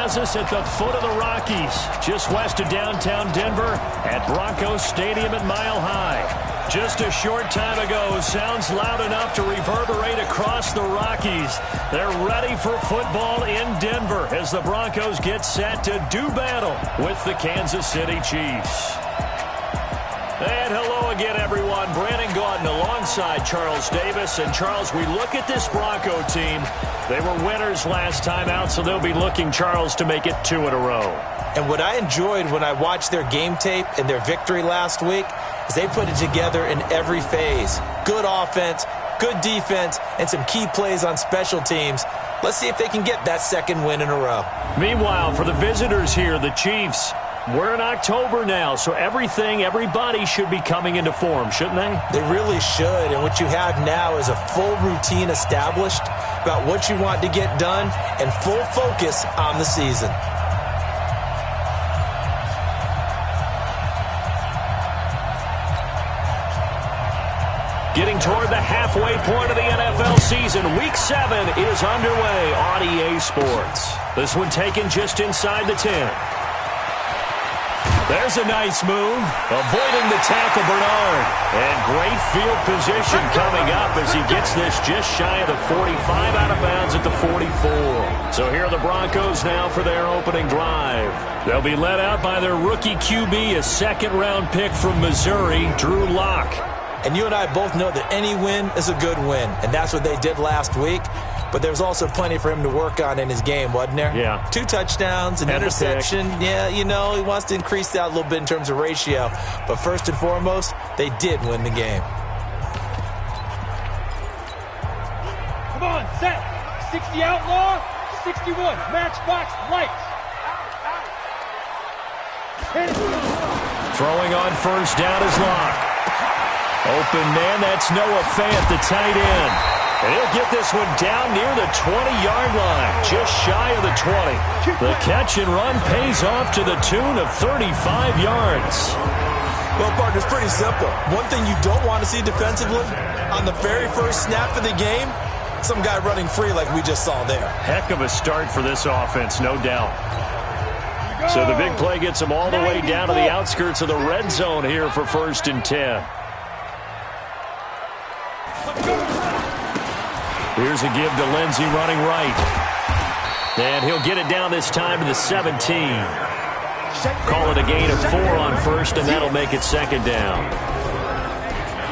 has us at the foot of the Rockies, just west of downtown Denver at Broncos Stadium at Mile High. Just a short time ago, sounds loud enough to reverberate across the Rockies. They're ready for football in Denver as the Broncos get set to do battle with the Kansas City Chiefs. And hello again, everyone. Brandon Gaudin alongside Charles Davis. And, Charles, we look at this Bronco team. They were winners last time out, so they'll be looking, Charles, to make it 2 in a row. And what I enjoyed when I watched their game tape and their victory last week is they put it together in every phase. Good offense, good defense, and some key plays on special teams. Let's see if they can get that second win in a row. Meanwhile, for the visitors here, the Chiefs, we're in October now, so everybody should be coming into form, shouldn't they? They really should, and what you have now is a full routine established about what you want to get done and full focus on the season. Getting toward the halfway point of the NFL season, Week 7 is underway on EA Sports. This one taken just inside the 10. There's a nice move, avoiding the tackle, Bernard. And great field position coming up as he gets this just shy of the 45, out of bounds at the 44. So here are the Broncos now for their opening drive. They'll be led out by their rookie QB, a second-round pick from Missouri, Drew Lock. And you and I both know that any win is a good win, and that's what they did last week. But there's also plenty for him to work on in his game, wasn't there? Yeah. 2 touchdowns, an interception. Yeah, you know, he wants to increase that a little bit in terms of ratio. But first and foremost, they did win the game. Come on, set. 60 outlaw, 61. Matchbox lights. Throwing on first down is Lock. Open man, that's Noah Fant, the tight end. And he'll get this one down near the 20-yard line, just shy of the 20. The catch and run pays off to the tune of 35 yards. Well, partner, it's pretty simple. One thing you don't want to see defensively, on the very first snap of the game, some guy running free like we just saw there. Heck of a start for this offense, no doubt. So the big play gets them all the way down to the outskirts of the red zone here for 1st and 10. Here's a give to Lindsey running right. And he'll get it down this time to the 17. Call it a gain of 4 on first, and that'll make it 2nd down.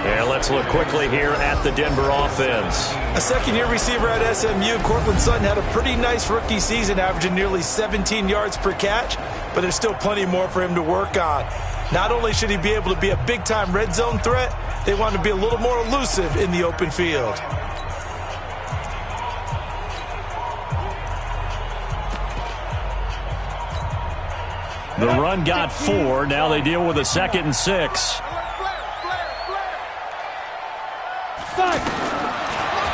And let's look quickly here at the Denver offense. A second-year receiver at SMU, Cortland Sutton, had a pretty nice rookie season, averaging nearly 17 yards per catch, but there's still plenty more for him to work on. Not only should he be able to be a big-time red zone threat, they want to be a little more elusive in the open field. The run got 4. Now they deal with a 2nd and 6.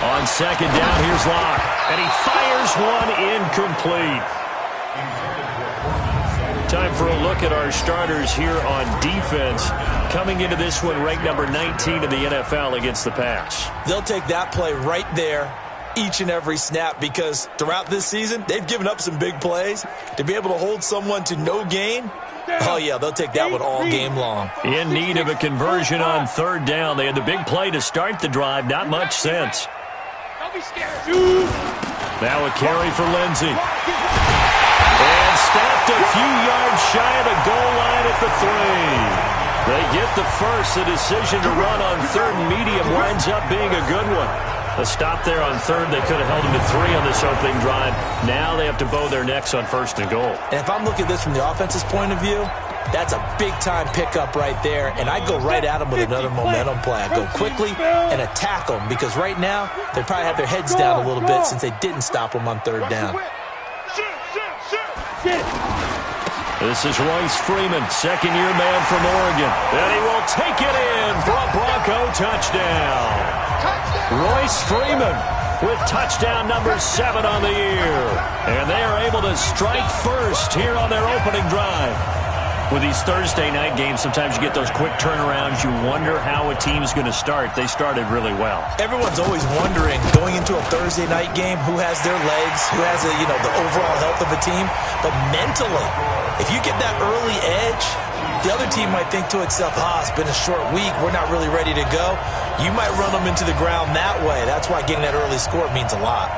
On 2nd down, here's Lock. And he fires one incomplete. Time for a look at our starters here on defense. Coming into this one, ranked number 19 in the NFL against the pass. They'll take that play right there each and every snap, because throughout this season, they've given up some big plays. To be able to hold someone to no gain, oh yeah, they'll take that one all game long. In need of a conversion on 3rd down. They had the big play to start the drive. Not much sense. Don't be scared. Now a carry for Lindsey. And stopped a few yards shy of the goal line at the 3. They get the first. The decision to run on 3rd and medium winds up being a good one. A stop there on 3rd. They could have held him to 3 on this opening drive. Now they have to bow their necks on 1st and goal. And if I'm looking at this from the offense's point of view, that's a big-time pickup right there. And I go right at them with another momentum play. I go quickly and attack them, because right now they probably have their heads down a little bit since they didn't stop them on 3rd down. This is Royce Freeman, 2nd-year man from Oregon. And he will take it in for a Bronco touchdown. Royce Freeman with touchdown number 7 on the year. And they are able to strike first here on their opening drive. With these Thursday night games, sometimes you get those quick turnarounds. You wonder how a team's going to start. They started really well. Everyone's always wondering, going into a Thursday night game, who has their legs, who has the overall health of a team. But mentally, if you get that early edge, the other team might think to itself, it's been a short week, we're not really ready to go. You might run them into the ground that way. That's why getting that early score means a lot.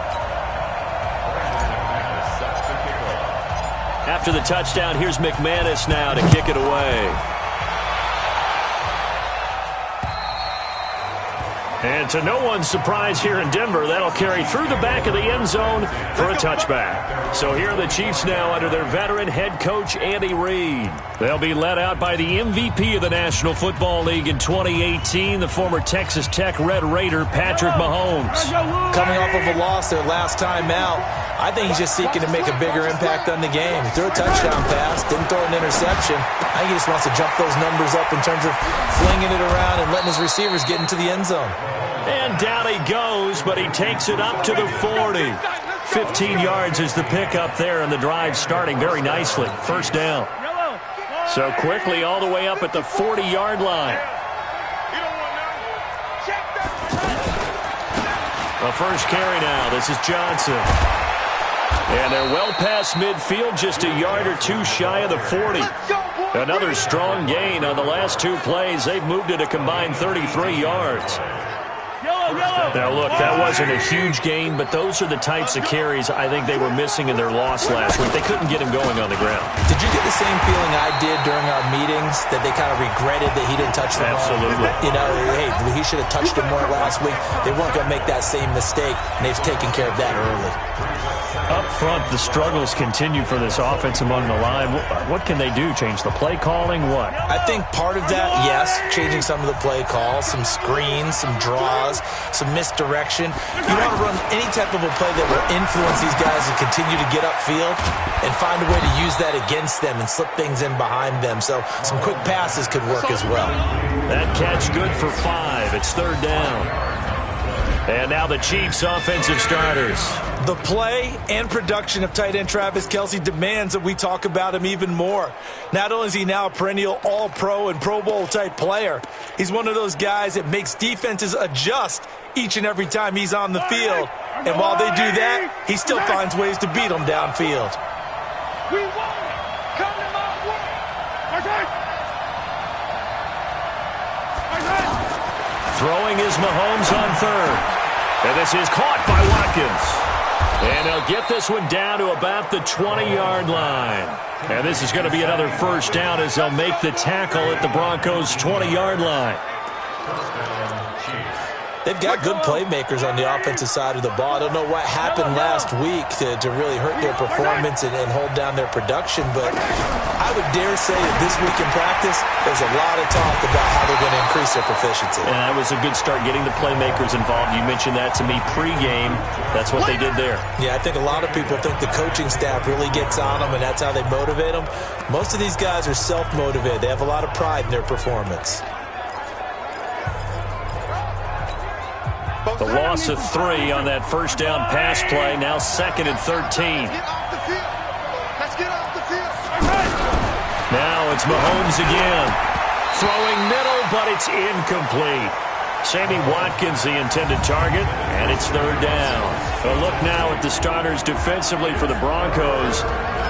After the touchdown, here's McManus now to kick it away. And to no one's surprise here in Denver, that'll carry through the back of the end zone for a touchback. So here are the Chiefs now under their veteran head coach, Andy Reid. They'll be led out by the MVP of the National Football League in 2018, the former Texas Tech Red Raider, Patrick Mahomes. Coming off of a loss their last time out, I think he's just seeking to make a bigger impact on the game. He threw a touchdown pass, didn't throw an interception. I think he just wants to jump those numbers up in terms of flinging it around and letting his receivers get into the end zone. And down he goes, but he takes it up to the 40. 15 yards is the pickup there, and the drive starting very nicely. First down. So quickly all the way up at the 40-yard line. The first carry now. This is Johnson. And they're well past midfield, just a yard or two shy of the 40. Another strong gain on the last two plays. They've moved it a combined 33 yards. Now, look, that wasn't a huge gain, but those are the types of carries I think they were missing in their loss last week. They couldn't get him going on the ground. Did you get the same feeling I did during our meetings, that they kind of regretted that he didn't touch the ball? Absolutely. Hey, he should have touched him more last week. They weren't going to make that same mistake, and they've taken care of that early. Up front, the struggles continue for this offense among the line. What can they do? Change the play calling? What? I think part of that, yes, changing some of the play calls, some screens, some draws, some misdirection. You want to run any type of a play that will influence these guys to continue to get upfield and find a way to use that against them and slip things in behind them. So some quick passes could work as well. That catch good for 5. It's third down. And now the Chiefs' offensive starters. The play and production of tight end Travis Kelce demands that we talk about him even more. Not only is he now a perennial all-pro and Pro Bowl type player, he's one of those guys that makes defenses adjust each and every time he's on the field. And while they do that, he still finds ways to beat them downfield. We won! Come to my way! Throwing is Mahomes on third. And this is caught by Watkins. And they'll get this one down to about the 20-yard line. And this is going to be another first down as they'll make the tackle at the Broncos' 20-yard line. They've got good playmakers on the offensive side of the ball. I don't know what happened last week to really hurt their performance and hold down their production, but I would dare say that this week in practice, there's a lot of talk about how they're going to increase their proficiency. And that was a good start, getting the playmakers involved. You mentioned that to me pregame. That's what they did there. Yeah, I think a lot of people think the coaching staff really gets on them, and that's how they motivate them. Most of these guys are self-motivated. They have a lot of pride in their performance. The loss of 3 on that first down pass play. Now 2nd and 13. Now it's Mahomes again. Throwing middle, but it's incomplete. Sammy Watkins, the intended target, and it's third down. A look now at the starters defensively for the Broncos.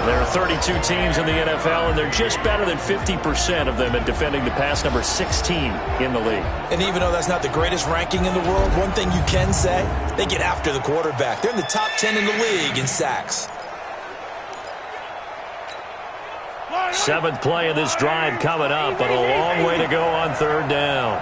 There are 32 teams in the NFL, and they're just better than 50% of them at defending the pass, number 16 in the league. And even though that's not the greatest ranking in the world, one thing you can say, they get after the quarterback. They're in the top 10 in the league in sacks. 7th play of this drive coming up, but a long way to go on third down.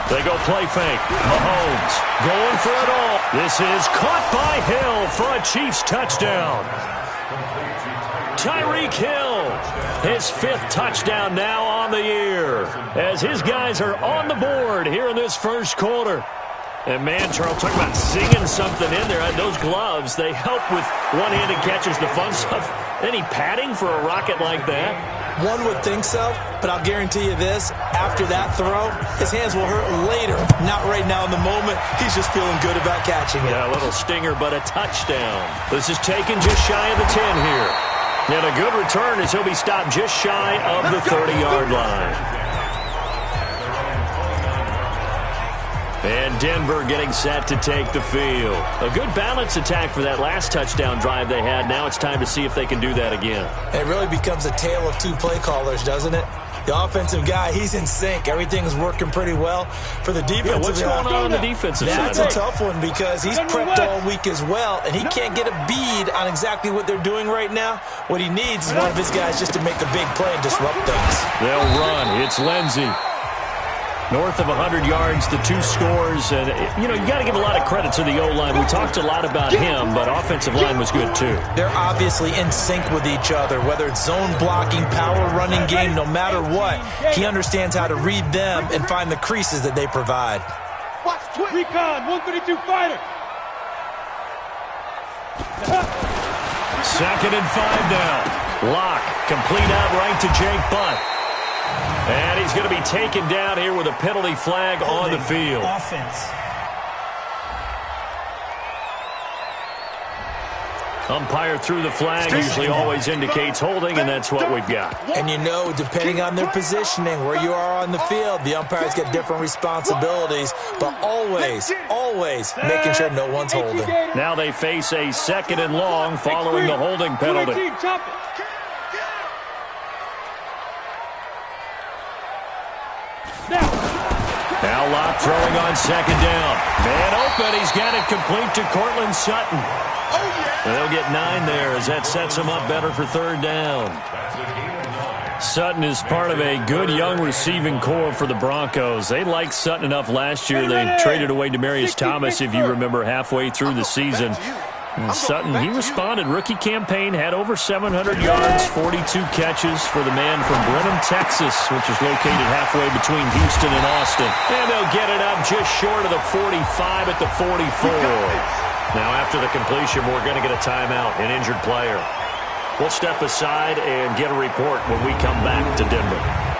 They go play fake. Mahomes going for it all. This is caught by Hill for a Chiefs touchdown. Tyreek Hill, his 5th touchdown now on the year, as his guys are on the board here in this first quarter. And man, Charles, talk about singing something in there. Those gloves, they help with one-handed catches, the fun stuff. Any padding for a rocket like that? One would think so, but I'll guarantee you this. After that throw, his hands will hurt later. Not right now in the moment. He's just feeling good about catching it. Yeah, a little stinger, but a touchdown. This is taken just shy of the 10 here. And a good return as he'll be stopped just shy of the 30-yard line. And Denver getting set to take the field. A good balance attack for that last touchdown drive they had. Now it's time to see if they can do that again. It really becomes a tale of two play callers, doesn't it? The offensive guy, he's in sync. Everything's working pretty well. For the defensive what's going on the defensive side? That's a tough one because he's prepped all week as well, and he can't get a bead on exactly what they're doing right now. What he needs is one of his guys just to make a big play and disrupt things. They'll run. It's Lindsey. North of 100 yards, the two scores. And, you got to give a lot of credit to the O-line. We talked a lot about him, but offensive line was good too. They're obviously in sync with each other, whether it's zone blocking, power running game, no matter what. He understands how to read them and find the creases that they provide. Recon, 132 fighter. Second and 5 now. Lock, complete out right to Jake Butt. And he's going to be taken down here with a penalty flag on the field. Offense. Umpire threw the flag, usually always indicates holding, and that's what we've got. And depending on their positioning, where you are on the field, the umpires get different responsibilities, but always making sure no one's holding. Now they face a second and long following the holding penalty. Now Locke throwing on second down. Man open, he's got it complete to Cortland Sutton. They'll get 9 there as that sets him up better for third down. Sutton is part of a good young receiving core for the Broncos. They liked Sutton enough last year. They traded away Demaryius Thomas, if you remember, halfway through the season. And Sutton, he responded. Rookie campaign, had over 700 yards, 42 catches for the man from Brenham, Texas, which is located halfway between Houston and Austin. And they'll get it up just short of the 45 at the 44. Now, after the completion, we're going to get a timeout, an injured player. We'll step aside and get a report when we come back to Denver.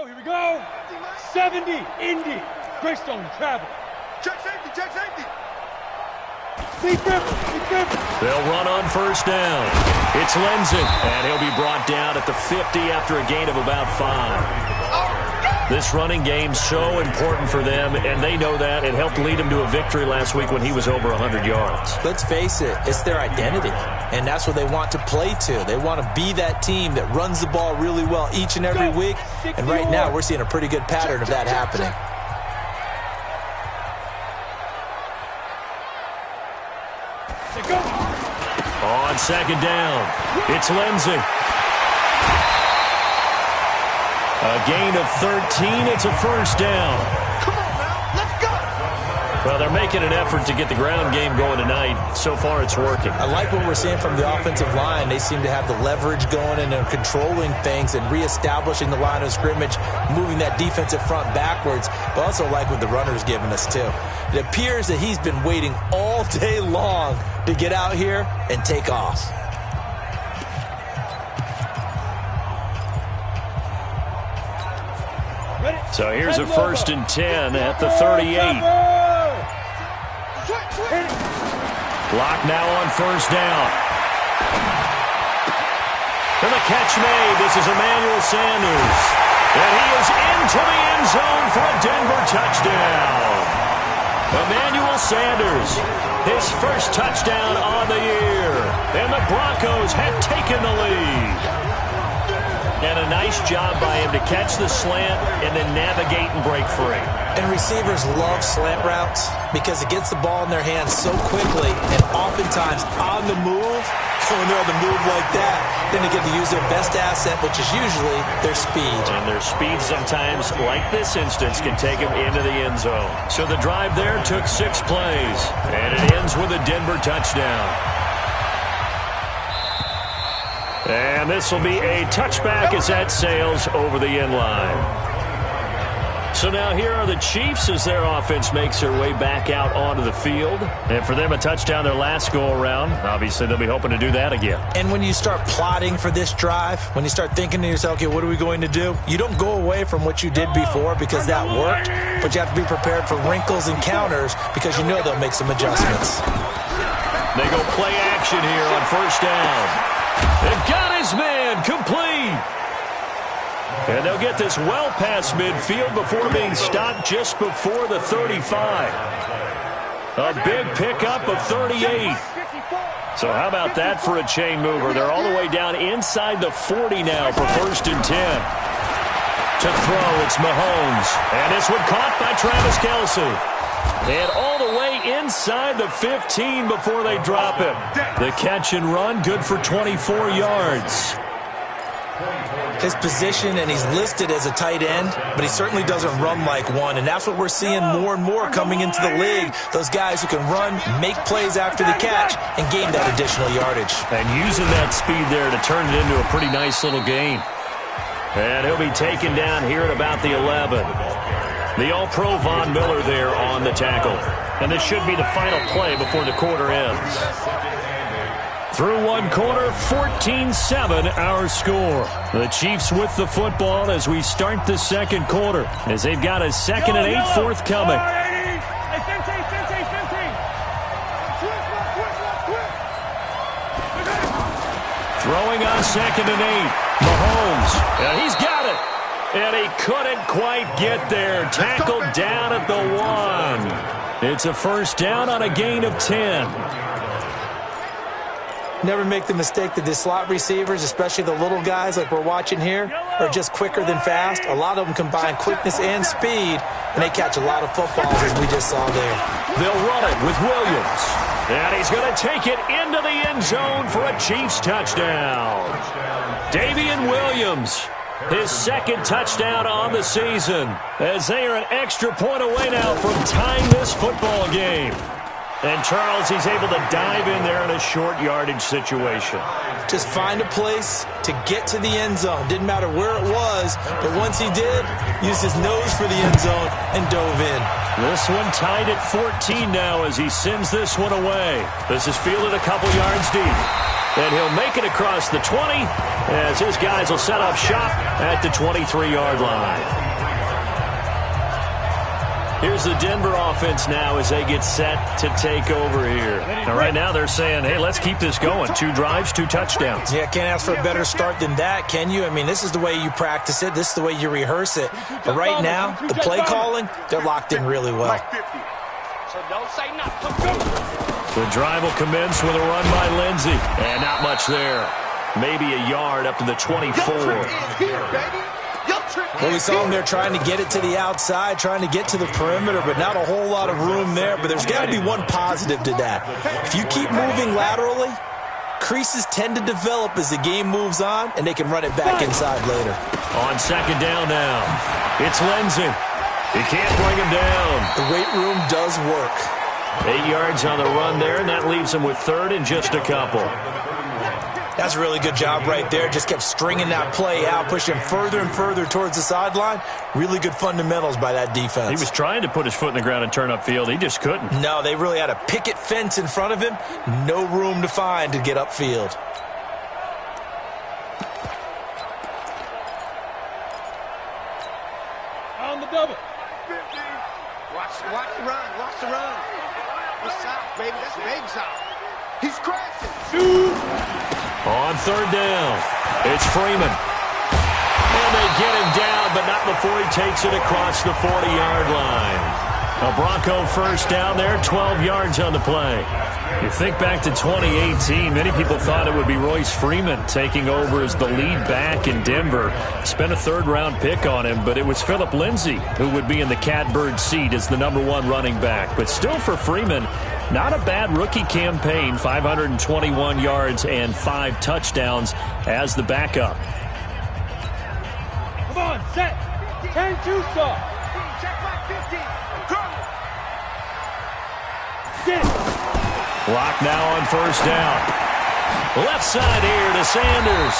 Here we go. 70, Indy. Greystone travel. Check safety. Deep river. They'll run on first down. It's Lindsey, and he'll be brought down at the 50 after a gain of about 5. This running game's so important for them, and they know that. It helped lead them to a victory last week when he was over 100 yards. Let's face it, it's their identity, and that's what they want to play to. They want to be that team that runs the ball really well each and every week, and right now we're seeing a pretty good pattern of that happening. On second down, it's Lindsey. A gain of 13. It's a first down. Come on now, let's go. Well, they're making an effort to get the ground game going tonight. So far, it's working. I like what we're seeing from the offensive line. They seem to have the leverage going, and they're controlling things and reestablishing the line of scrimmage, moving that defensive front backwards. But also like what the runner's giving us, too. It appears that he's been waiting all day long to get out here and take off. So here's a first and 10 at the 38. Block now on first down. And the catch made. This is Emmanuel Sanders. And he is into the end zone for a Denver touchdown. Emmanuel Sanders, his first touchdown on the year. And the Broncos have taken the lead. And a nice job by him to catch the slant and then navigate and break free. And receivers love slant routes because it gets the ball in their hands so quickly, and oftentimes on the move, when they're on the move like that, then they get to use their best asset, which is usually their speed. And their speed sometimes, like this instance, can take them into the end zone. So the drive there took 6 plays, and it ends with a Denver touchdown. And this will be a touchback as that sails over the end line. So now here are the Chiefs as their offense makes their way back out onto the field. And for them, a touchdown their last go-around. Obviously, they'll be hoping to do that again. And when you start plotting for this drive, when you start thinking to yourself, okay, what are we going to do? You don't go away from what you did before because that worked, but you have to be prepared for wrinkles and counters because you know they'll make some adjustments. They go play action here on first down. They've got his man complete. And they'll get this well past midfield before being stopped just before the 35. A big pickup of 38. So how about that for a chain mover? They're all the way down inside the 40 now for 1st and 10. To throw, it's Mahomes. And this one caught by Travis Kelce. And all the way inside the 15 before they drop him. The catch and run, good for 24 yards. His position, and he's listed as a tight end, but he certainly doesn't run like one, and that's what we're seeing more and more coming into the league. Those guys who can run, make plays after the catch, and gain that additional yardage. And using that speed there to turn it into a pretty nice little gain. And he'll be taken down here at about the 11. The All-Pro Von Miller there on the tackle. And this should be the final play before the quarter ends. Through one quarter, 14-7 our score. The Chiefs with the football as we start the second quarter, as they've got a 2nd and 8 forthcoming. Throwing on 2nd and 8. Mahomes, and he's got it. And he couldn't quite get there. Tackled down at the 1. It's a first down on a gain of 10. Never make the mistake that the slot receivers, especially the little guys like we're watching here, are just quicker than fast. A lot of them combine quickness and speed, and they catch a lot of footballs, as we just saw there. They'll run it with Williams. And he's going to take it into the end zone for a Chiefs touchdown. Davian Williams, his 2nd touchdown on the season, as they are an extra point away now from tying this football game. And Charles, he's able to dive in there in a short yardage situation. Just find a place to get to the end zone. Didn't matter where it was, but once he did, used his nose for the end zone and dove in. This one tied at 14 now as he sends this one away. This is fielded a couple yards deep. And he'll make it across the 20 as his guys will set up shop at the 23-yard line. Here's the Denver offense now as they get set to take over here. Now, right now they're saying, hey, let's keep this going. 2 drives, 2 touchdowns. Yeah, can't ask for a better start than that, can you? I mean, this is the way you practice it. This is the way you rehearse it. But right now, the play calling, they're locked in really well. The drive will commence with a run by Lindsey. And not much there. Maybe a yard up to the 24. Well, we saw him there trying to get it to the outside, trying to get to the perimeter, but not a whole lot of room there. But there's got to be one positive to that. If you keep moving laterally, creases tend to develop as the game moves on, and they can run it back inside later. On 2nd down now, it's Lindsey. He can't bring him down. The weight room does work. 8 yards on the run there, and that leaves him with 3rd and just a couple. That's a really good job right there. Just kept stringing that play out, pushing further and further towards the sideline. Really good fundamentals by that defense. He was trying to put his foot in the ground and turn upfield. He just couldn't. No, they really had a picket fence in front of him. No room to find to get upfield. On the double. Watch the run. Watch the run. What's up, baby? That's baby side. He's crashing. On 3rd down, it's Freeman. And they get him down, but not before he takes it across the 40-yard line. A Bronco first down there, 12 yards on the play. You think back to 2018, many people thought it would be Royce Freeman taking over as the lead back in Denver. Spent a 3rd-round pick on him, but it was Phillip Lindsay who would be in the catbird seat as the #1 running back. But still for Freeman, not a bad rookie campaign, 521 yards and 5 touchdowns as the backup. Come on, set. 10-2 stop. Check back 50. Get it. Lock now on 1st down. Left side here to Sanders.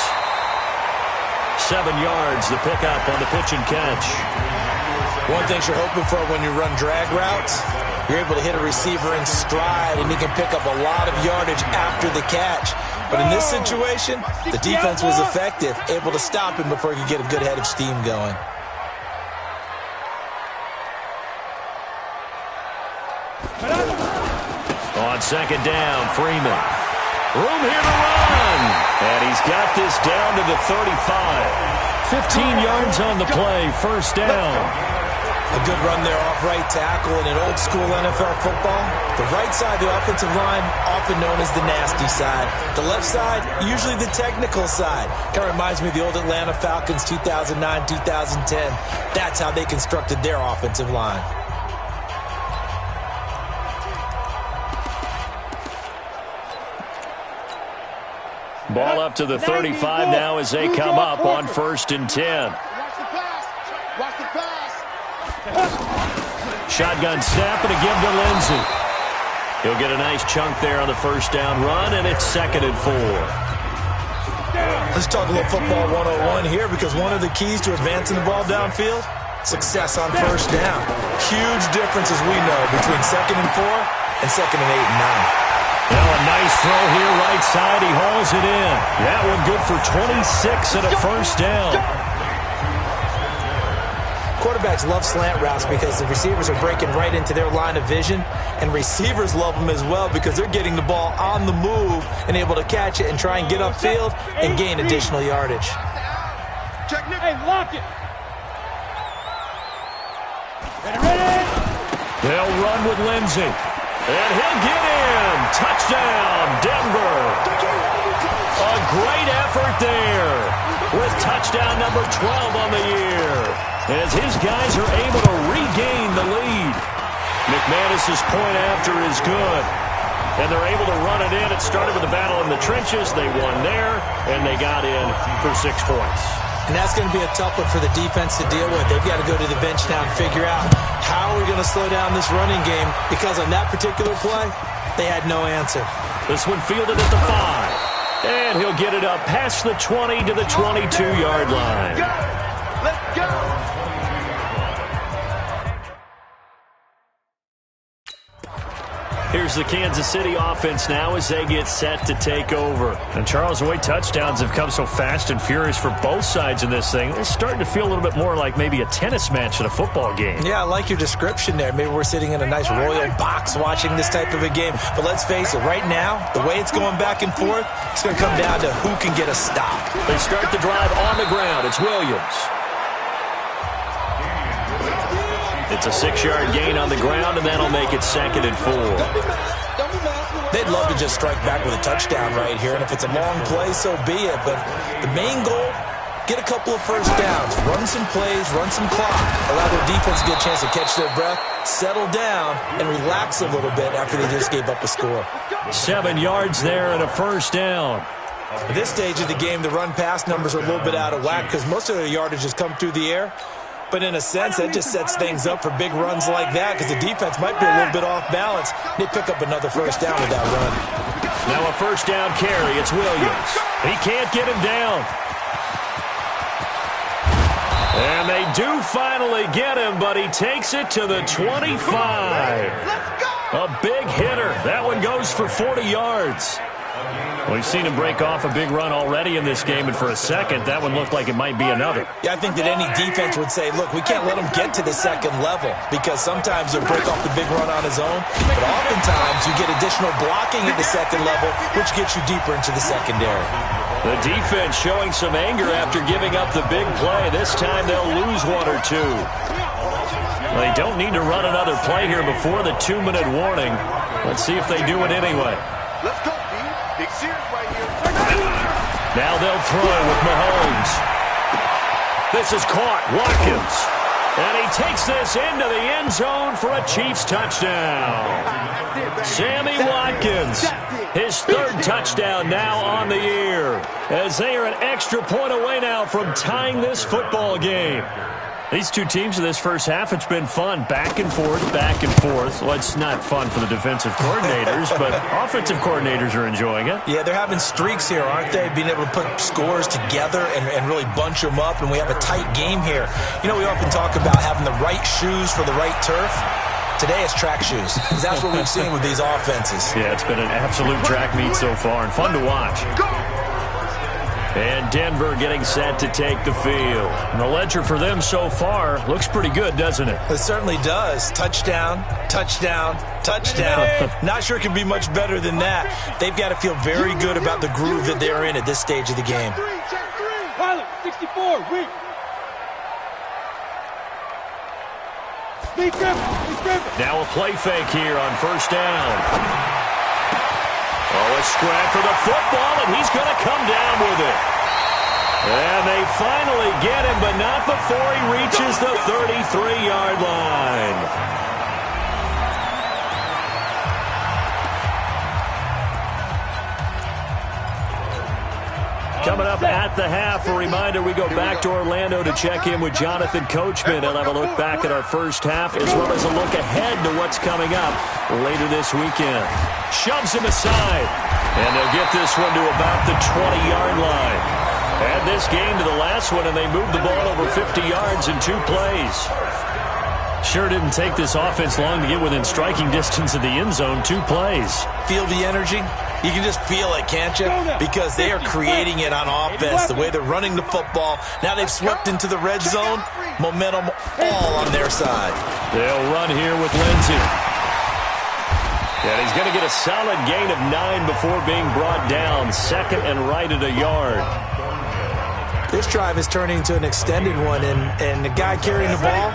7 yards, the pickup on the pitch and catch. One thing you're hoping for when you run drag routes, you're able to hit a receiver in stride, and he can pick up a lot of yardage after the catch. But in this situation, the defense was effective, able to stop him before he could get a good head of steam going. On second down, Freeman. Room here to run. And he's got this down to the 35. 15 yards on the play, first down. A good run there off right tackle. In an old-school NFL football, the right side of the offensive line, often known as the nasty side. The left side, usually the technical side. Kind of reminds me of the old Atlanta Falcons 2009, 2010. That's how they constructed their offensive line. Ball up to the 35 now as they come up on 1st and 10. Watch the pass. Shotgun snap and a give to Lindsey. He'll get a nice chunk there on the first down run, and it's 2nd and 4. Let's talk a little football 101 here, because one of the keys to advancing the ball downfield, success on first down. Huge difference, as we know, between 2nd and 4 and 2nd and 8 and 9. Well, a nice throw here, right side. He hauls it in. That one good for 26 and a first down. Quarterbacks love slant routes because the receivers are breaking right into their line of vision, and receivers love them as well because they're getting the ball on the move and able to catch it and try and get upfield and gain additional yardage. Hey, lock it. They'll run with Lindsey. And he'll get in. Touchdown, Denver. A great effort there with touchdown number 12 on the year, as his guys are able to regain the lead. McManus's point after is good, and they're able to run it in. It started with a battle in the trenches. They won there, and they got in for 6 points. And that's going to be a tough one for the defense to deal with. They've got to go to the bench now and figure out how are we going to slow down this running game, because on that particular play, they had no answer. This one fielded at the 5, and he'll get it up past the 20 to the 22-yard line. Let's go. Here's the Kansas City offense now as they get set to take over. And Charles, the way touchdowns have come so fast and furious for both sides in this thing, it's starting to feel a little bit more like maybe a tennis match in a football game. Yeah, I like your description there. Maybe we're sitting in a nice royal box watching this type of a game. But let's face it, right now, the way it's going back and forth, it's going to come down to who can get a stop. They start the drive on the ground. It's Williams. It's a 6-yard gain on the ground, and that'll make it 2nd and 4. They'd love to just strike back with a touchdown right here, and if it's a long play, so be it. But the main goal, get a couple of first downs, run some plays, run some clock, allow their defense to get a chance to catch their breath, settle down, and relax a little bit after they just gave up a score. 7 yards there and a first down. At this stage of the game, the run-pass numbers are a little bit out of whack because most of their yardage has come through the air. But in a sense, that just sets things up for big runs like that because the defense might be a little bit off balance. They pick up another first down with that run. Now a first down carry. It's Williams. He can't get him down. And they do finally get him, but he takes it to the 25. A big hitter. That one goes for 40 yards. We've seen him break off a big run already in this game, and for a second, that one looked like it might be another. Yeah, I think that any defense would say, look, we can't let him get to the second level because sometimes he'll break off the big run on his own, but oftentimes you get additional blocking at the second level, which gets you deeper into the secondary. The defense showing some anger after giving up the big play. This time they'll lose 1 or 2. They don't need to run another play here before the 2-minute warning. Let's see if they do it anyway. Let's go, D. Big Sears right here. Now they'll throw with Mahomes. This is caught. Watkins. And he takes this into the end zone for a Chiefs touchdown. Sammy Watkins, his 3rd touchdown now on the year, as they are an extra point away now from tying this football game. These two teams in this first half, it's been fun. Back and forth, back and forth. Well, it's not fun for the defensive coordinators, but offensive coordinators are enjoying it. Yeah, they're having streaks here, aren't they? Being able to put scores together and really bunch them up, and we have a tight game here. You know, we often talk about having the right shoes for the right turf. Today it's track shoes, because that's what we've seen with these offenses. Yeah, it's been an absolute track meet so far, and fun to watch. And Denver getting set to take the field. And the ledger for them so far looks pretty good, doesn't it? It certainly does. Touchdown, touchdown, touchdown. Not sure it can be much better than that. They've got to feel very good about the groove that they're in at this stage of the game. Pilot, 64, weak. Now a play fake here on first down. Oh, a scrap for the football, and he's going to come down with it. And they finally get him, but not before he reaches the 33-yard line. Coming up at the half, a reminder, we go back to Orlando to check in with Jonathan Coachman. He'll have a look back at our first half as well as a look ahead to what's coming up later this weekend. Shoves him aside, and they'll get this one to about the 20-yard line. Add this game to the last one, and they moved the ball over 50 yards in 2 plays. Sure didn't take this offense long to get within striking distance of the end zone. 2 plays. Feel the energy? You can just feel it, can't you? Because they are creating it on offense, the way they're running the football. Now they've swept into the red zone. Momentum all on their side. They'll run here with Lindsey. And he's going to get a solid gain of 9 before being brought down. Second and right at a yard. This drive is turning into an extended one, and the guy carrying the ball,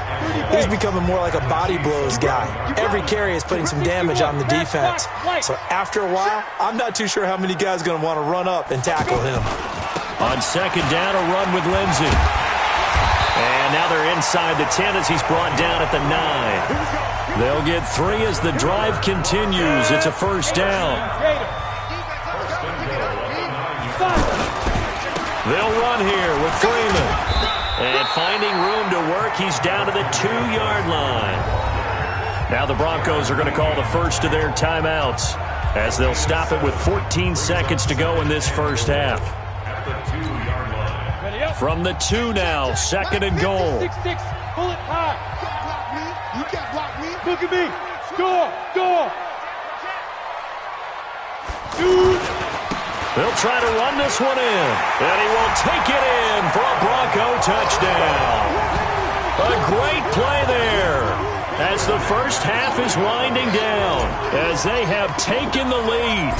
he's becoming more like a body blows guy. Every carry is putting some damage on the defense. So after a while, I'm not too sure how many guys are going to want to run up and tackle him. On second down, a run with Lindsey. And now they're inside the 10 as he's brought down at the 9. They'll get 3 as the drive continues. It's a first down. They'll run here with Freeman. And finding room to work, he's down to the 2-yard line. Now the Broncos are going to call the first of their timeouts as they'll stop it with 14 seconds to go in this first half. From the 2 now, second and goal. 6-6, pull it high. Look at me. Score. They'll try to run this one in, and he will take it in for a Bronco touchdown. A great play there as the first half is winding down as they have taken the lead.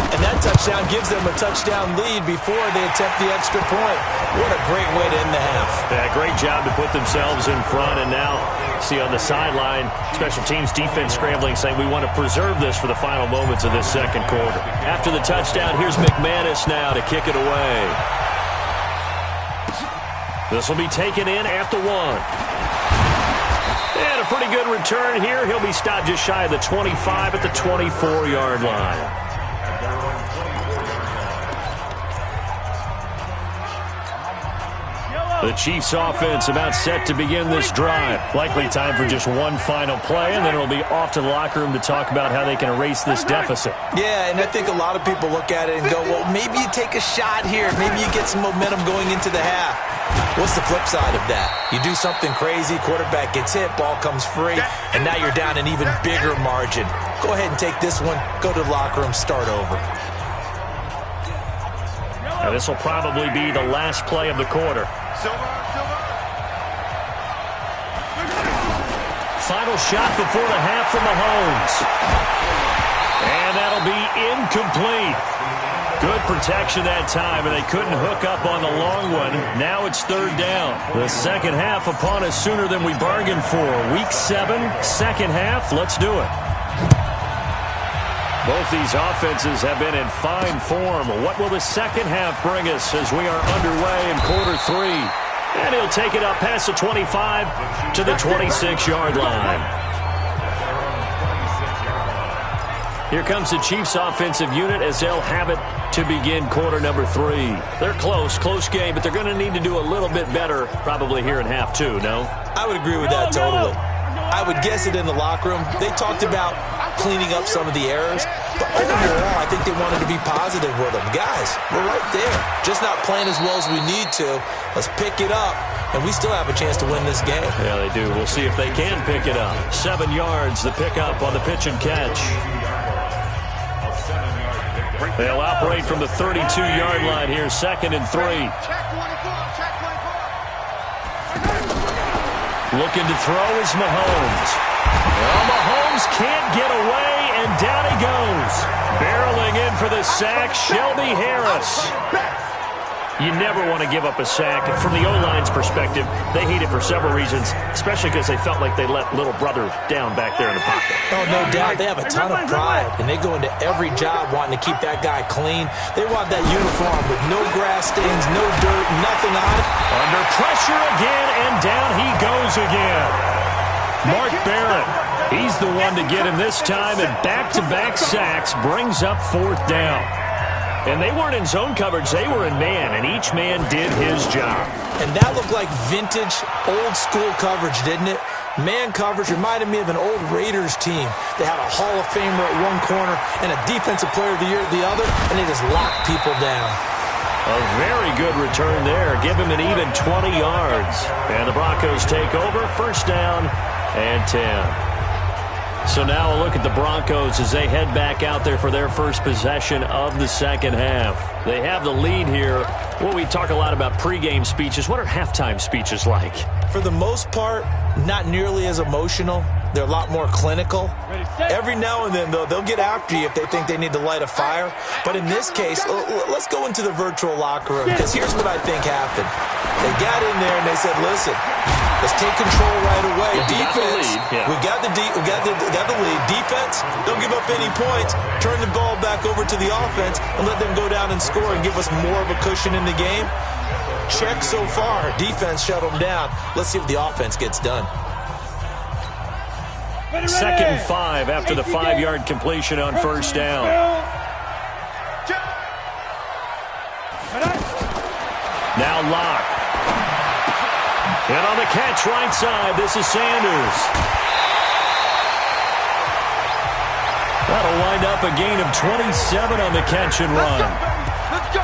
And that touchdown gives them a touchdown lead before they attempt the extra point. What a great way to end the half. Yeah, great job to put themselves in front, and now see on the sideline, special teams defense scrambling, saying we want to preserve this for the final moments of this second quarter. After the touchdown, here's McManus now to kick it away. This will be taken in at the 1. And a pretty good return here. He'll be stopped just shy of the 25 at the 24-yard line. The Chiefs offense about set to begin this drive. Likely time for just one final play, and then it'll be off to the locker room to talk about how they can erase this deficit. Yeah, and I think a lot of people look at it and go, well, maybe you take a shot here. Maybe you get some momentum going into the half. What's the flip side of that? You do something crazy, quarterback gets hit, ball comes free, and now you're down an even bigger margin. Go ahead and take this one, go to the locker room, start over. Now this will probably be the last play of the quarter. Final shot before the half from Mahomes. And that'll be incomplete. Good protection that time, and they couldn't hook up on the long one. Now it's third down. The second half upon us sooner than we bargained for. Week 7, second half. Let's do it. Both these offenses have been in fine form. What will the second half bring us as we are underway in quarter 3? And he'll take it up past the 25 to the 26-yard line. Here comes the Chiefs offensive unit as they'll have it to begin quarter number 3. They're close game, but they're going to need to do a little bit better probably here in half 2, no? I would agree with that totally. I would guess it in the locker room. They talked about cleaning up some of the errors, but overall, I think they wanted to be positive with them. Guys, we're right there. Just not playing as well as we need to. Let's pick it up, and we still have a chance to win this game. Yeah, they do. We'll see if they can pick it up. 7 yards, the pickup on the pitch and catch. They'll operate from the 32-yard line here, 2nd and 3. Looking to throw is Mahomes. Well, Mahomes can't get away, and down he goes. Barreling in for the sack, Shelby Harris. You never want to give up a sack. From the O-line's perspective, they hate it for several reasons, especially because they felt like they let little brother down back there in the pocket. Oh, no doubt. They have a ton of pride, and they go into every job wanting to keep that guy clean. They want that uniform with no grass stains, no dirt, nothing on it. Under pressure again, and down he goes again. Mark Barrett, he's the one to get him this time, and back-to-back sacks brings up 4th down. And they weren't in zone coverage, they were in man, and each man did his job. And that looked like vintage, old-school coverage, didn't it? Man coverage reminded me of an old Raiders team. They had a Hall of Famer at one corner and a Defensive Player of the Year at the other, and they just locked people down. A very good return there. Give him an even 20 yards. And the Broncos take over, 1st down and 10. So now a look at the Broncos as they head back out there for their first possession of the 2nd half. They have the lead here. Well, we talk a lot about pregame speeches. What are halftime speeches like? For the most part, not nearly as emotional. They're a lot more clinical. Every now and then, though, they'll get after you if they think they need to light a fire. But in this case, let's go into the virtual locker room, because here's what I think happened. They got in there and they said, listen, let's take control right away. Defense, we got the lead. Defense, don't give up any points. Turn the ball back over to the offense and let them go down and score and give us more of a cushion in the game. Check so far. Defense shut them down. Let's see if the offense gets done. 2nd and 5 after the 5-yard completion on 1st down. Now Locke. And on the catch right side, this is Sanders. That'll wind up a gain of 27 on the catch and run. Let's go.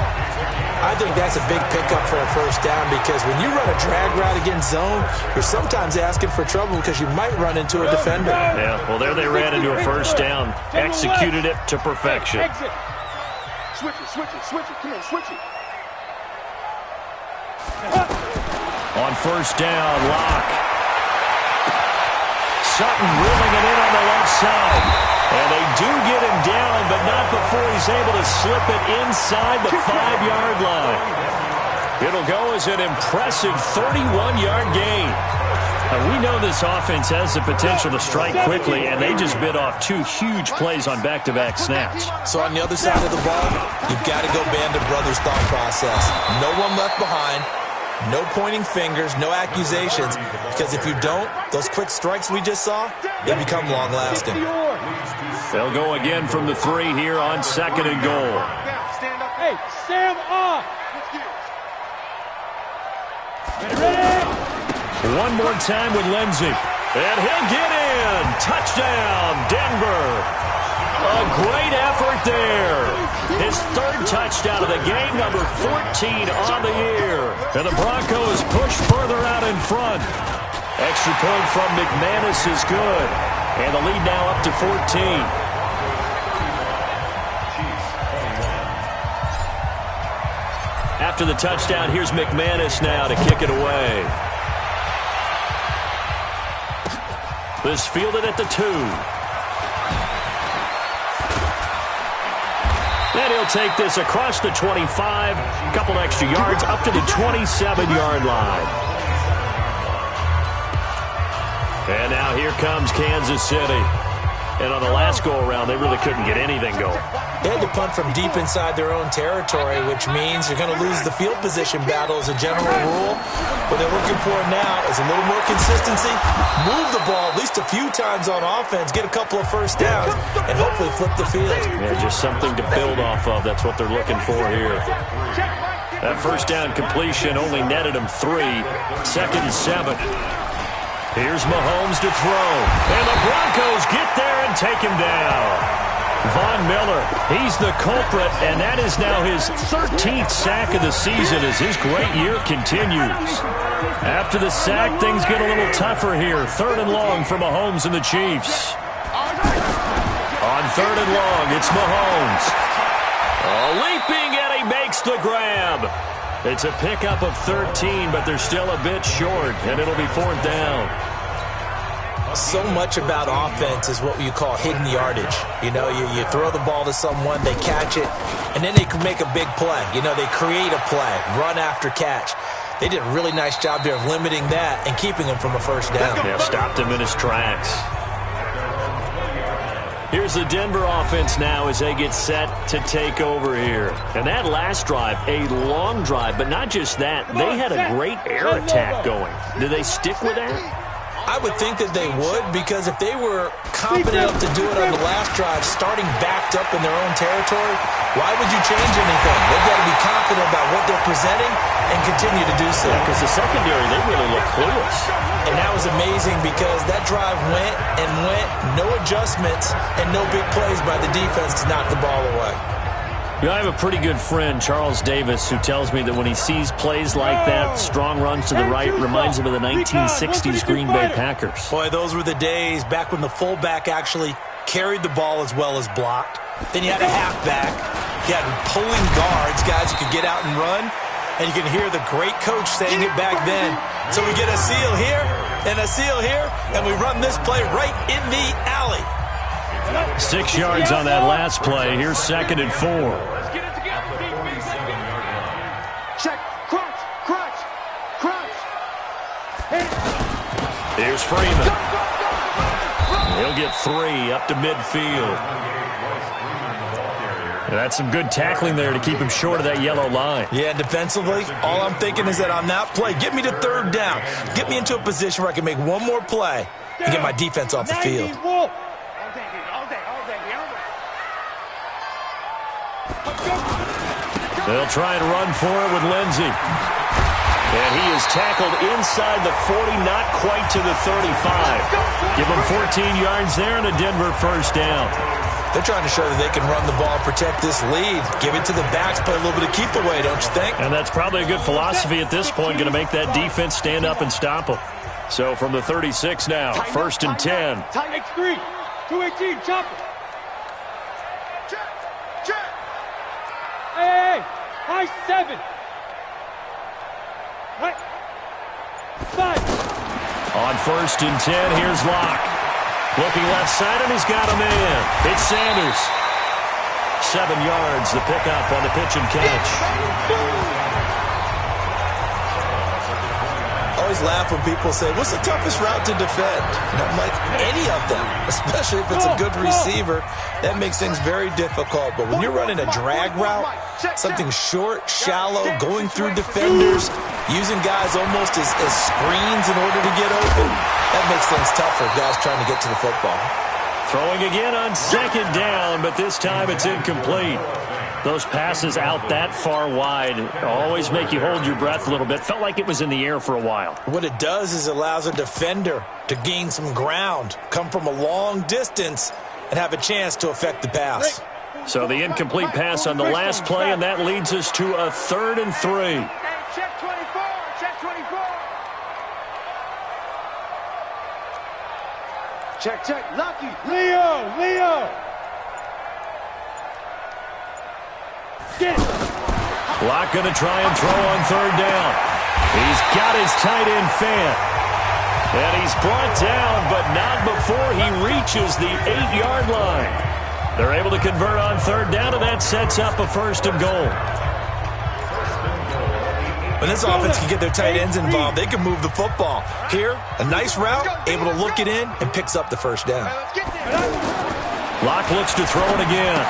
I think that's a big pickup for a 1st down, because when you run a drag route against zone, you're sometimes asking for trouble because you might run into a defender. Yeah, well, there they ran into a 1st down. Executed it to perfection. Exit. Switch it. Come on, switch it. On 1st down, Locke. Sutton reeling it in on the left side. And they do get him down, but not before he's able to slip it inside the 5-yard line. It'll go as an impressive 31-yard gain. Now, we know this offense has the potential to strike quickly, and they just bit off 2 huge plays on back-to-back snaps. So on the other side of the ball, you've got to go Band of Brothers thought process. No one left behind. No pointing fingers, no accusations, because if you don't, those quick strikes we just saw, they become long-lasting. They'll go again from the 3 here on 2nd and goal. Hey, Sam off. Ready? One more time with Lindsey. And he'll get in. Touchdown, Denver. A great effort there. His 3rd touchdown of the game, number 14 on the year. And the Broncos push further out in front. Extra point from McManus is good. And the lead now up to 14. After the touchdown, here's McManus now to kick it away. This fielded at the 2. And he'll take this across the 25, a couple extra yards, up to the 27-yard line. And now here comes Kansas City. And on the last go-around, they really couldn't get anything going. They had to punt from deep inside their own territory, which means you're going to lose the field position battle as a general rule. What they're looking for now is a little more consistency, move the ball at least a few times on offense, get a couple of first downs, and hopefully flip the field. Yeah, just something to build off of. That's what they're looking for here. That first down completion only netted them 3. 2nd and 7. Here's Mahomes to throw. And the Broncos get there and take him down. Von Miller, he's the culprit, and that is now his 13th sack of the season as his great year continues. After the sack, things get a little tougher here. 3rd and long for Mahomes and the Chiefs. On 3rd and long, it's Mahomes. Leaping, and he makes the grab. It's a pickup of 13, but they're still a bit short, and it'll be 4th down. So much about offense is what you call hidden yardage. You know, you throw the ball to someone, they catch it, and then they can make a big play. You know, they create a play, run after catch. They did a really nice job there of limiting that and keeping him from a first down. Yeah, stopped him in his tracks. Here's the Denver offense now as they get set to take over here. And that last drive, a long drive, but not just that. They had a great air attack going. Do they stick with that? I would think that they would, because if they were confident enough to do it on the last drive, starting backed up in their own territory, why would you change anything? They've got to be confident about what they're presenting and continue to do so. Yeah, because the secondary, they really look clueless. And that was amazing because that drive went and went, no adjustments, and no big plays by the defense to knock the ball away. You know, I have a pretty good friend, Charles Davis, who tells me that when he sees plays like that, strong runs to the right, reminds him of the 1960s Green Bay Packers. Boy, those were the days back when the fullback actually carried the ball as well as blocked. Then you had a halfback. You had pulling guards, guys who could get out and run. And you can hear the great coach saying it back then. So we get a seal here and a seal here, and we run this play right in the alley. 6 yards on that last play. Here's 2nd and 4. Let's get it together. Check. Crunch. Crunch. Crunch. Here's Freeman. He'll get 3 up to midfield. And that's some good tackling there to keep him short of that yellow line. Yeah, defensively, all I'm thinking is that on that play, get me to 3rd down. Get me into a position where I can make one more play and get my defense off the field. They'll try and run for it with Lindsey. And he is tackled inside the 40, not quite to the 35. Give him 14 yards there and a Denver first down. They're trying to show that they can run the ball, protect this lead. Give it to the backs, play a little bit of keep away, don't you think? And that's probably a good philosophy at this point, going to make that defense stand up and stop them. So from the 36 now, 1st and 10. X3, 218, chopper. Check. Hey, high 7. Right. 5. On 1st and 10, here's Locke. Looking left side, and he's got a man. It's Sanders. 7 yards, the pickup on the pitch and catch. I always laugh when people say, what's the toughest route to defend? And I'm like, any of them, especially if it's a good receiver. That makes things very difficult. But when you're running a drag route, something short, shallow, going through defenders, using guys almost as screens in order to get open, that makes things tougher, guys trying to get to the football. Throwing again on 2nd down, but this time it's incomplete. Those passes out that far wide always make you hold your breath a little bit. Felt like it was in the air for a while. What it does is it allows a defender to gain some ground, come from a long distance, and have a chance to affect the pass. So the incomplete pass on the last play, and that leads us to a 3rd and 3. Check 24. Check 24. Check. Lucky. Leo. Get it. Locke going to try and throw on 3rd down. He's got his tight end fan. And he's brought down, but not before he reaches the 8-yard line. They're able to convert on 3rd down, and that sets up a 1st and goal. When this offense can get their tight ends involved, they can move the football. Here, a nice route, able to look it in, and picks up the 1st down. Let's get there. Locke looks to throw it again.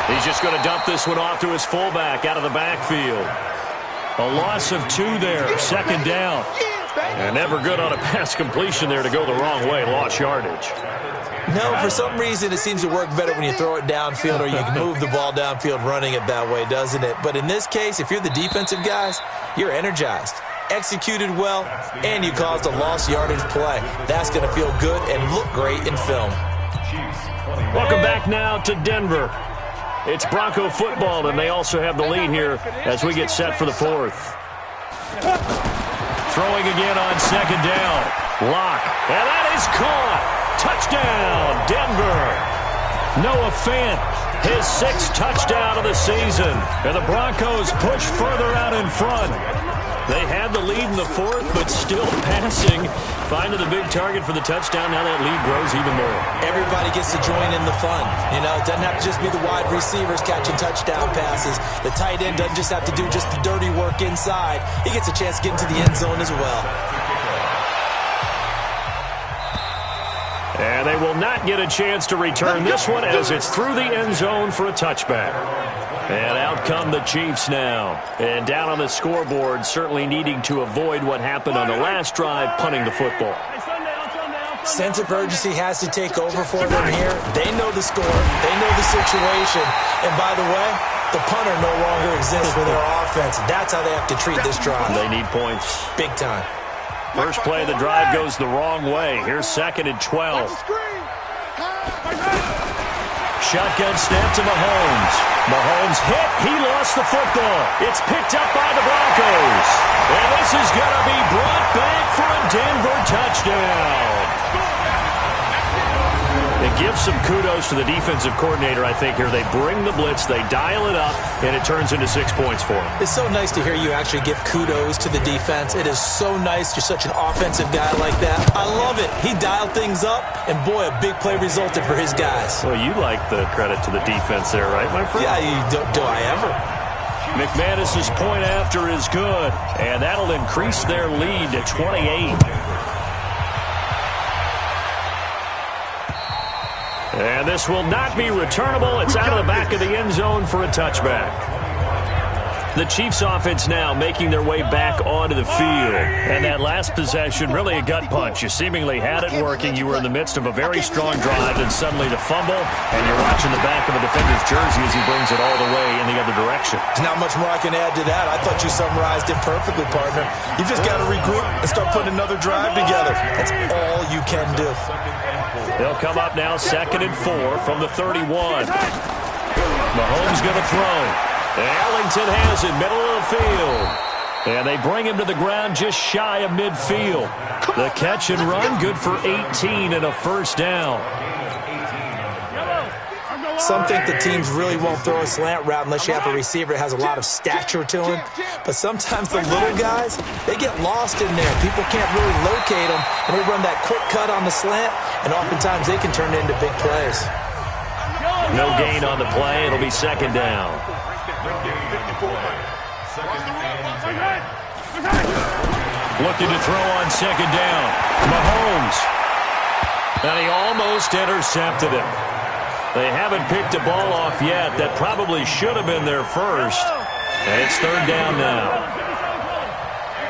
He's just going to dump this one off to his fullback out of the backfield. A loss of 2 there, 2nd down. And never good on a pass completion there to go the wrong way, lost yardage. No, for some reason it seems to work better when you throw it downfield or you can move the ball downfield running it that way, doesn't it? But in this case, if you're the defensive guys, you're energized, executed well, and you caused a lost yardage play. That's going to feel good and look great in film. Welcome back now to Denver. It's Bronco football, and they also have the lead here as we get set for the 4th. Throwing again on 2nd down. Locke, and that is caught. Touchdown, Denver. Noah Fant, his 6th touchdown of the season. And the Broncos push further out in front. They had the lead in the 4th, but still passing. Finding the big target for the touchdown. Now that lead grows even more. Everybody gets to join in the fun. You know, it doesn't have to just be the wide receivers catching touchdown passes. The tight end doesn't just have to do just the dirty work inside. He gets a chance to get into the end zone as well. And they will not get a chance to return this one as it's through the end zone for a touchback. And out come the Chiefs now. And down on the scoreboard, certainly needing to avoid what happened on the last drive, punting the football. Sense of urgency has to take over for them here. They know the score. They know the situation. And by the way, the punter no longer exists for their offense. That's how they have to treat this drive. They need points. Big time. First play of the drive goes the wrong way. Here's 2nd and 12. Shotgun snap to Mahomes. Mahomes hit. He lost the football. It's picked up by the Broncos. And this is going to be brought back for a Denver touchdown. It gives some kudos to the defensive coordinator, I think, here. They bring the blitz, they dial it up, and it turns into 6 points for them. It's so nice to hear you actually give kudos to the defense. It is so nice. You're such an offensive guy like that. I love it. He dialed things up, and boy, a big play resulted for his guys. Well, you like the credit to the defense there, right, my friend? Yeah, do I ever? McManus's point after is good, and that'll increase their lead to 28. And this will not be returnable. It's out of the back of the end zone for a touchback. The Chiefs offense now making their way back onto the field. And that last possession, really a gut punch. You seemingly had it working. You were in the midst of a very strong drive, and suddenly the fumble, and you're watching the back of a defender's jersey as he brings it all the way in the other direction. There's not much more I can add to that. I thought you summarized it perfectly, partner. You just got to regroup and start putting another drive together. That's all you can do. They'll come up now 2nd and 4 from the 31. Mahomes going to throw. Ellington has it, middle of the field. And they bring him to the ground just shy of midfield. The catch and run, good for 18 and a first down. Some think the teams really won't throw a slant route unless you have a receiver that has a lot of stature to him. But sometimes the little guys, they get lost in there. People can't really locate them, and they run that quick cut on the slant, and oftentimes they can turn it into big plays. No gain on the play. It'll be 2nd down. Looking to throw on 2nd down. Mahomes. And he almost intercepted it. They haven't picked a ball off yet. That probably should have been their first. And it's 3rd down now.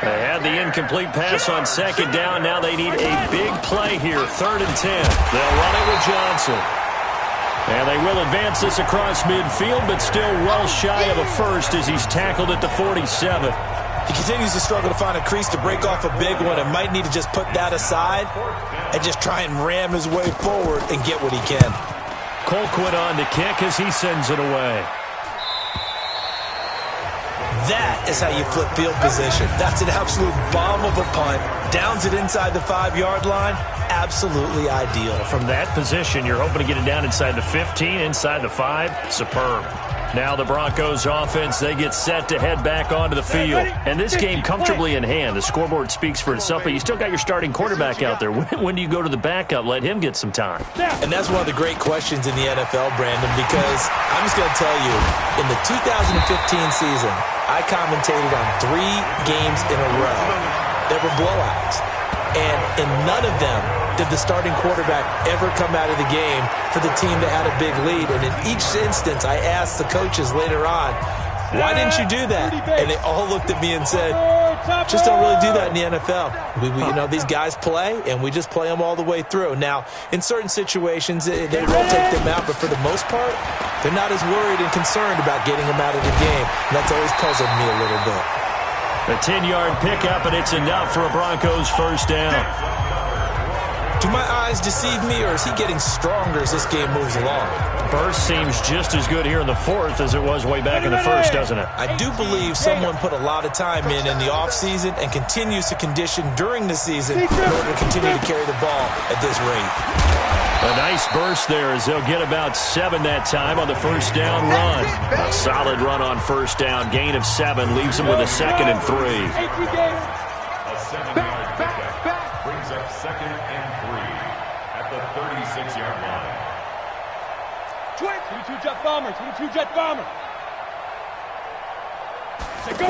They had the incomplete pass on 2nd down. Now they need a big play here. 3rd and 10. They'll run it with Johnson. And they will advance this across midfield, but still well shy of a first as he's tackled at the 47. He continues to struggle to find a crease to break off a big one and might need to just put that aside and just try and ram his way forward and get what he can. Colquitt on to kick as he sends it away. That is how you flip field position. That's an absolute bomb of a punt. Downs it inside the 5-yard line. Absolutely ideal. From that position, you're hoping to get it down inside the 15, inside the 5. Superb. Now the Broncos offense, they get set to head back onto the field. And this game comfortably in hand. The scoreboard speaks for itself, but you still got your starting quarterback out there. When do you go to the backup? Let him get some time. And that's one of the great questions in the NFL, Brandon, because I'm just going to tell you, in the 2015 season, I commentated on 3 games in a row that were blowouts. And in none of them did the starting quarterback ever come out of the game for the team that had a big lead? And in each instance, I asked the coaches later on, why didn't you do that? And they all looked at me and said, just don't really do that in the NFL. You know, these guys play, and we just play them all the way through. Now, in certain situations, they will take them out, but for the most part, they're not as worried and concerned about getting them out of the game. And that's always puzzled me a little bit. A 10-yard pickup, and it's enough for a Broncos first down. Do my eyes deceive me, or is he getting stronger as this game moves along? Burst seems just as good here in the fourth as it was way back in the first, doesn't it? I do believe someone put a lot of time in the offseason and continues to condition during the season in order to continue to carry the ball at this rate. A nice burst there as they'll get about 7 that time on the first down run. A solid run on first down. Gain of 7 leaves them with a 2nd and 3. A 7-yard pickup brings up 2nd and 3 at the 36-yard line. 22 jet bomber, 22 jet bomber. Say go.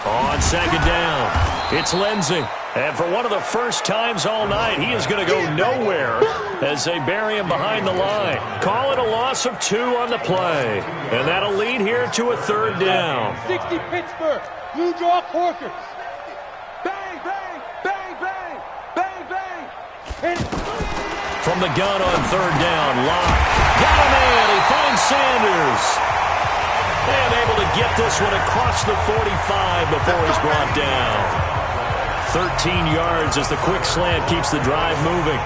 On second down, it's Lindsey. And for one of the first times all night, he is going to go nowhere as they bury him behind the line. Call it a loss of 2 on the play. And that'll lead here to a 3rd down. 60 Pittsburgh, Blue Jaw Corkers. Bang, bang, bang, bang, bang, bang. From the gun on 3rd down, Locke. Got him in. He finds Sanders. And able to get this one across the 45 before he's brought down. 13 yards as the quick slant keeps the drive moving.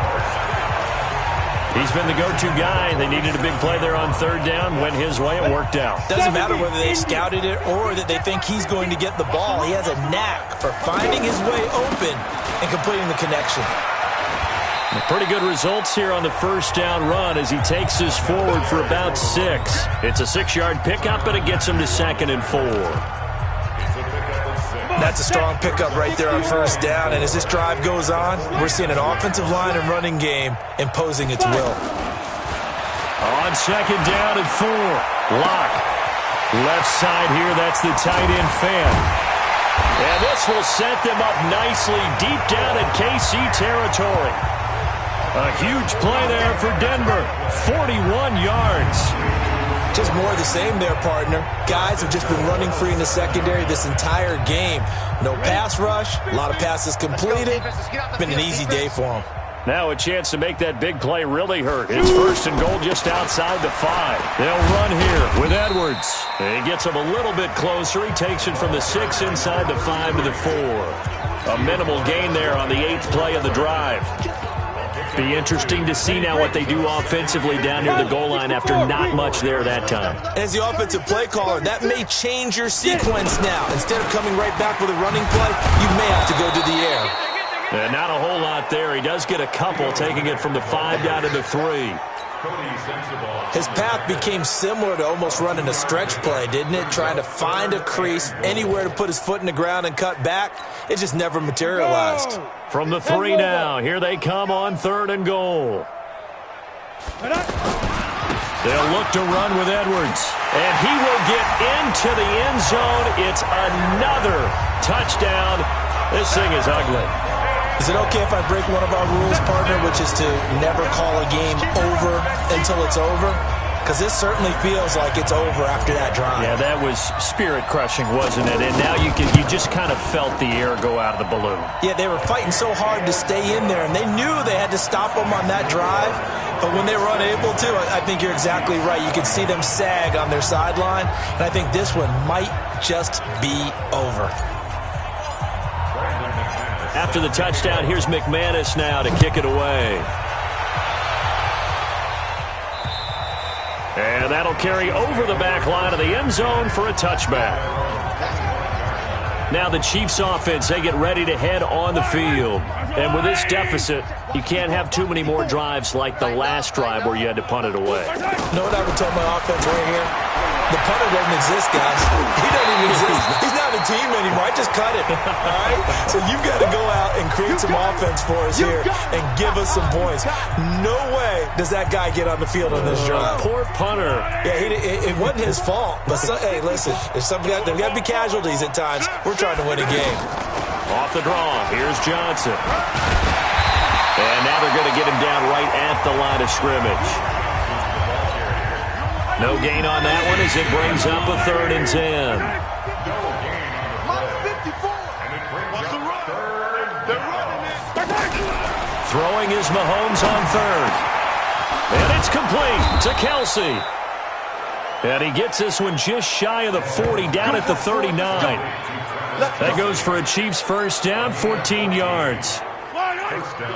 He's been the go-to guy. They needed a big play there on 3rd down. Went his way. It worked out. Doesn't matter whether they scouted it or that they think he's going to get the ball. He has a knack for finding his way open and completing the connection. Pretty good results here on the first down run as he takes this forward for about 6. It's a 6-yard pickup, and it gets him to 2nd and 4. That's a strong pickup right there on first down. And as this drive goes on, we're seeing an offensive line and running game imposing its will. On second down and 4. Locke. Left side here, that's the tight end fan. And this will set them up nicely deep down in KC territory. A huge play there for Denver. 41 yards. Just more of the same there, partner. Guys have just been running free in the secondary this entire game. No pass rush, a lot of passes completed. Been an easy day for them. Now a chance to make that big play really hurt. It's 1st and goal just outside the 5. They'll run here with Edwards. He gets him a little bit closer. He takes it from the 6 inside the 5 to the 4. A minimal gain there on the 8th play of the drive. Be interesting to see now what they do offensively down near the goal line after not much there that time. As the offensive play caller, that may change your sequence now. Instead of coming right back with a running play, you may have to go to the air. And not a whole lot there. He does get a couple, taking it from the 5 down to the 3. His path became similar to almost running a stretch play, didn't it? Trying to find a crease, anywhere to put his foot in the ground and cut back. It just never materialized. From the 3 now, here they come on 3rd and goal. They'll look to run with Edwards. And he will get into the end zone. It's another touchdown. This thing is ugly. Is it okay if I break one of our rules, partner, which is to never call a game over until it's over? Because this certainly feels like it's over after that drive. Yeah, that was spirit-crushing, wasn't it? And now you just kind of felt the air go out of the balloon. Yeah, they were fighting so hard to stay in there, and they knew they had to stop them on that drive. But when they were unable to, I think you're exactly right. You could see them sag on their sideline, and I think this one might just be over. After the touchdown, here's McManus now to kick it away. And that'll carry over the back line of the end zone for a touchback. Now the Chiefs offense, they get ready to head on the field. And with this deficit, you can't have too many more drives like the last drive where you had to punt it away. You know what I would tell my offense right here? The punter doesn't exist, guys. He doesn't even exist. He's not a team anymore. I just cut it. All right? So you've got to go out and create some offense for us here and give us some points. No way does that guy get on the field on this drive. Poor punter. Yeah, it wasn't his fault. But, hey, listen, there's got to be casualties at times. We're trying to win a game. Off the draw. Here's Johnson. And now they're going to get him down right at the line of scrimmage. No gain on that one as it brings up a 3rd and 10. Throwing is Mahomes on 3rd. And it's complete to Kelsey. And he gets this one just shy of the 40, down at the 39. That goes for a Chiefs first down, 14 yards.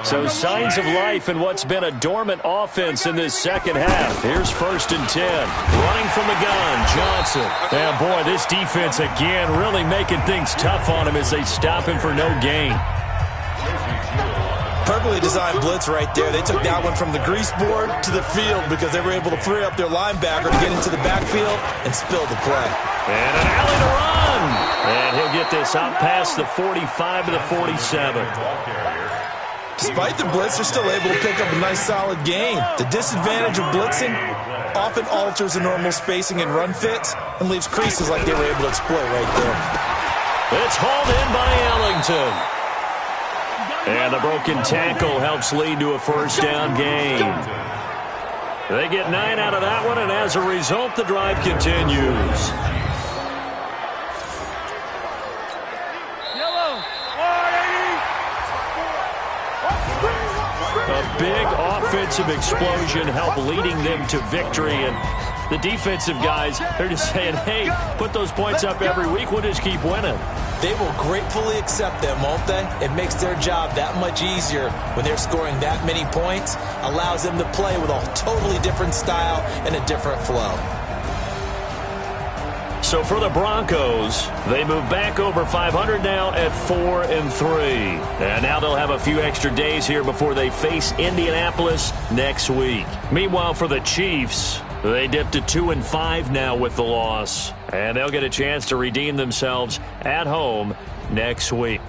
So signs of life in what's been a dormant offense in this second half. Here's 1st and 10. Running from the gun, Johnson. And boy, this defense again really making things tough on him as they stop him for no gain. Perfectly designed blitz right there. They took that one from the grease board to the field because they were able to free up their linebacker to get into the backfield and spill the play. And an alley to run. And he'll get this out past the 45 to the 47. Despite the blitz, they're still able to pick up a nice solid gain. The disadvantage of blitzing often alters the normal spacing and run fits and leaves creases like they were able to exploit right there. It's hauled in by Ellington. And the broken tackle helps lead to a first down gain. They get 9 out of that one, and as a result, the drive continues. A big offensive explosion helped leading them to victory, and the defensive guys, they're just saying, hey, put those points up every week, we'll just keep winning. They will gratefully accept them, won't they? It makes their job that much easier when they're scoring that many points, allows them to play with a totally different style and a different flow. So for the Broncos, they move back over 500 now at 4-3. And now they'll have a few extra days here before they face Indianapolis next week. Meanwhile, for the Chiefs, they dipped to 2-5 now with the loss. And they'll get a chance to redeem themselves at home next week.